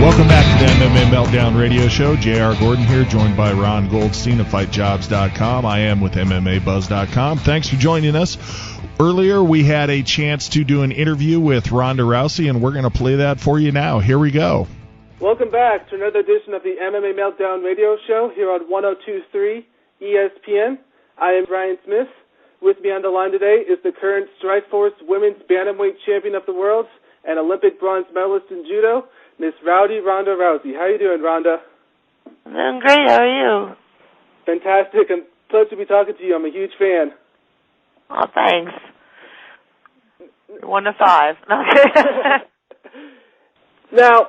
Welcome back to the MMA Meltdown Radio Show. J.R. Gordon here, joined by Ron Goldstein of FightJobs.com. I am with MMABuzz.com. Thanks for joining us. Earlier, we had a chance to do an interview with Ronda Rousey, and we're going to play that for you now. Here we go. Welcome back to another edition of the MMA Meltdown Radio Show here on 102.3 ESPN. I am Brian Smith. With me on the line today is the current Strikeforce Women's Bantamweight Champion of the World and Olympic bronze medalist in Judo, Miss Ronda Rousey. How are you doing, Ronda? I'm doing great. How are you? Fantastic. I'm pleased to be talking to you. I'm a huge fan. Oh, thanks. 1 to 5. Now,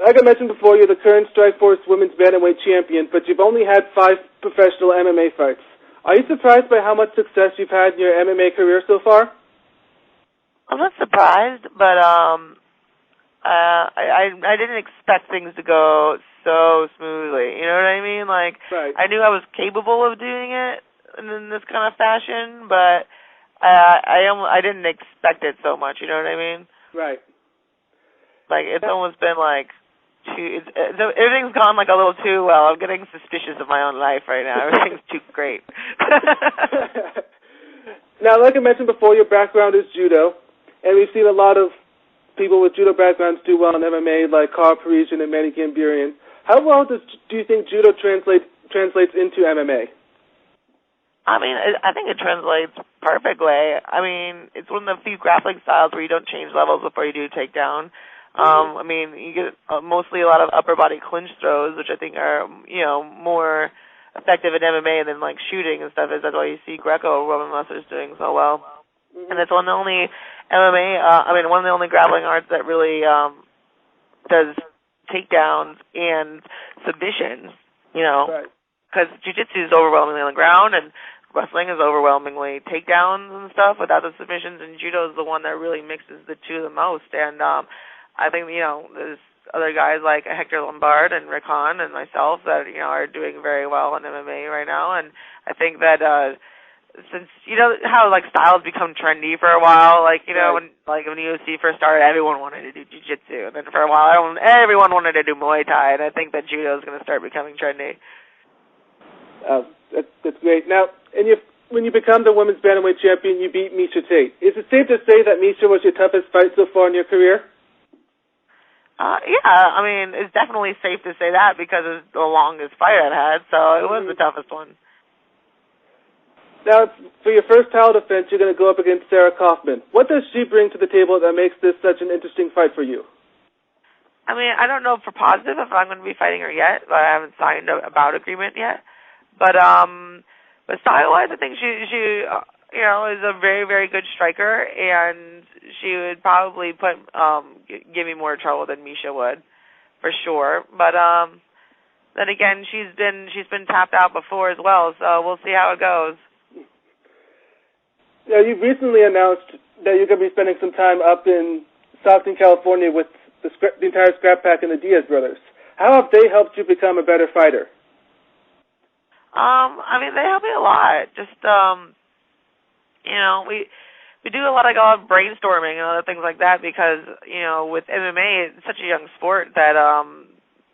like I mentioned before, you're the current Strikeforce Women's Bantamweight Champion, but you've only had 5 professional MMA fights. Are you surprised by how much success you've had in your MMA career so far? I'm not surprised, but I didn't expect things to go so smoothly. You know what I mean? Like, right. I knew I was capable of doing it in this kind of fashion, but I didn't expect it so much. You know what I mean? Right. Like, it's almost been like everything's gone like a little too well. I'm getting suspicious of my own life right now. Everything's too great. Now, like I mentioned before, your background is judo, and we've seen a lot of people with judo backgrounds do well in MMA, like Carl Parisian and Manny Gambarian. How well do you think judo translates into MMA? I mean, I think it translates perfectly. I mean, it's one of the few grappling styles where you don't change levels before you do takedown. I mean, you get mostly a lot of upper body clinch throws, which I think are, more effective in MMA than like shooting and stuff. That's why you see Greco-Roman wrestlers doing so well. And it's one of the only one of the only grappling arts that really does takedowns and submissions, Right. Because jiu-jitsu is overwhelmingly on the ground and wrestling is overwhelmingly takedowns and stuff without the submissions, and judo is the one that really mixes the two the most. And I think, there's other guys like Hector Lombard and Rick Hahn and myself that, are doing very well in MMA right now. And I think that since, how, like, styles become trendy for a while, like, when UFC first started, everyone wanted to do jiu-jitsu. And then for a while, everyone wanted to do Muay Thai. And I think that judo is going to start becoming trendy. That's great. Now, when you become the women's bantamweight champion, you beat Miesha Tate. Is it safe to say that Miesha was your toughest fight so far in your career? Yeah, I mean, it's definitely safe to say that because it's the longest fight I've had, so it was the toughest one. Now, for your first title defense, you're going to go up against Sarah Kaufman. What does she bring to the table that makes this such an interesting fight for you? I mean, I don't know for positive if I'm going to be fighting her yet, but I haven't signed a bout agreement yet. But style-wise, I think she is a very, very good striker, and she would probably give me more trouble than Miesha would, for sure. But then again, she's been tapped out before as well, so we'll see how it goes. Now, you've recently announced that you're going to be spending some time up in Stockton, California, with the entire Scrap Pack and the Diaz brothers. How have they helped you become a better fighter? I mean, they help me a lot. Just, we do a lot of brainstorming and other things like that because, with MMA, it's such a young sport that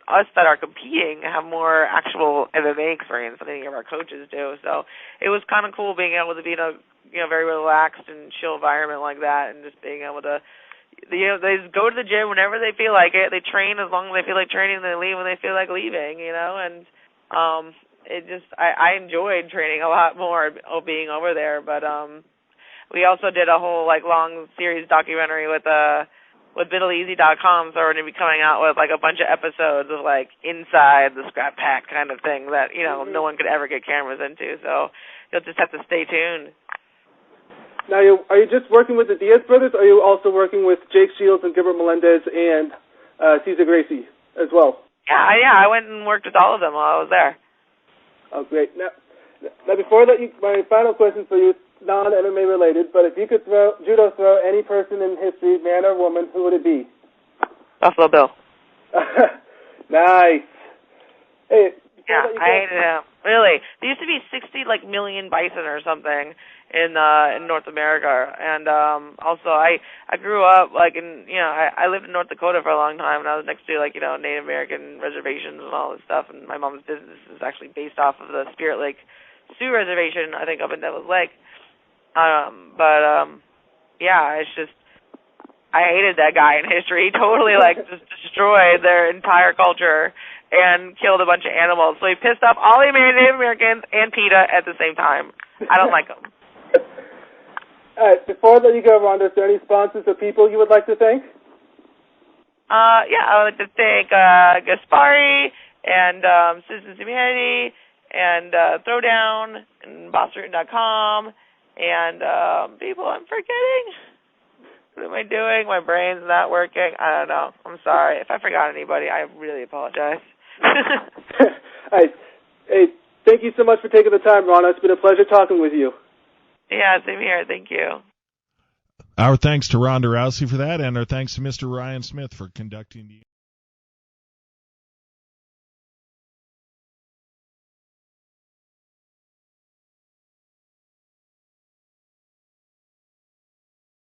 us that are competing have more actual MMA experience than any of our coaches do. So it was kind of cool being able to be in a, very relaxed and chill environment like that and just being able to, they just go to the gym whenever they feel like it. They train as long as they feel like training, and they leave when they feel like leaving, and I enjoyed training a lot more being over there, but we also did a whole long series documentary with BiddleEasy.com, so we're going to be coming out with a bunch of episodes of inside the Scrap Pack kind of thing that no one could ever get cameras into, so you'll just have to stay tuned. Now, are you just working with the Diaz brothers, or are you also working with Jake Shields and Gilbert Melendez and Cesar Gracie as well? Yeah, I went and worked with all of them while I was there. Oh, great. Now before I let you, my final question for you, non-MMA related, but if you could judo throw any person in history, man or woman, who would it be? Buffalo Bill. Nice. Hey. Yeah, I hated him. Really? There used to be 60 million bison or something in North America, and also I grew up I lived in North Dakota for a long time, and I was next to Native American reservations and all this stuff, and my mom's business is actually based off of the Spirit Lake Sioux Reservation, I think, up in Devil's Lake. Yeah, it's just I hated that guy in history. He totally just destroyed their entire culture and killed a bunch of animals. So he pissed off all the Native Americans and PETA at the same time. I don't like him. All right, before I let you go, Ronda, is there any sponsors or people you would like to thank? Yeah, I would like to thank Gaspari and Citizens Humanity and Throwdown and BossRootin.com and people I'm forgetting. What am I doing? My brain's not working. I don't know. I'm sorry. If I forgot anybody, I really apologize. Hey, thank you so much for taking the time, Ron. It's been a pleasure talking with you. Yeah, same here. Thank you. Our thanks to Ronda Rousey for that, and our thanks to Mr. Ryan Smith for conducting the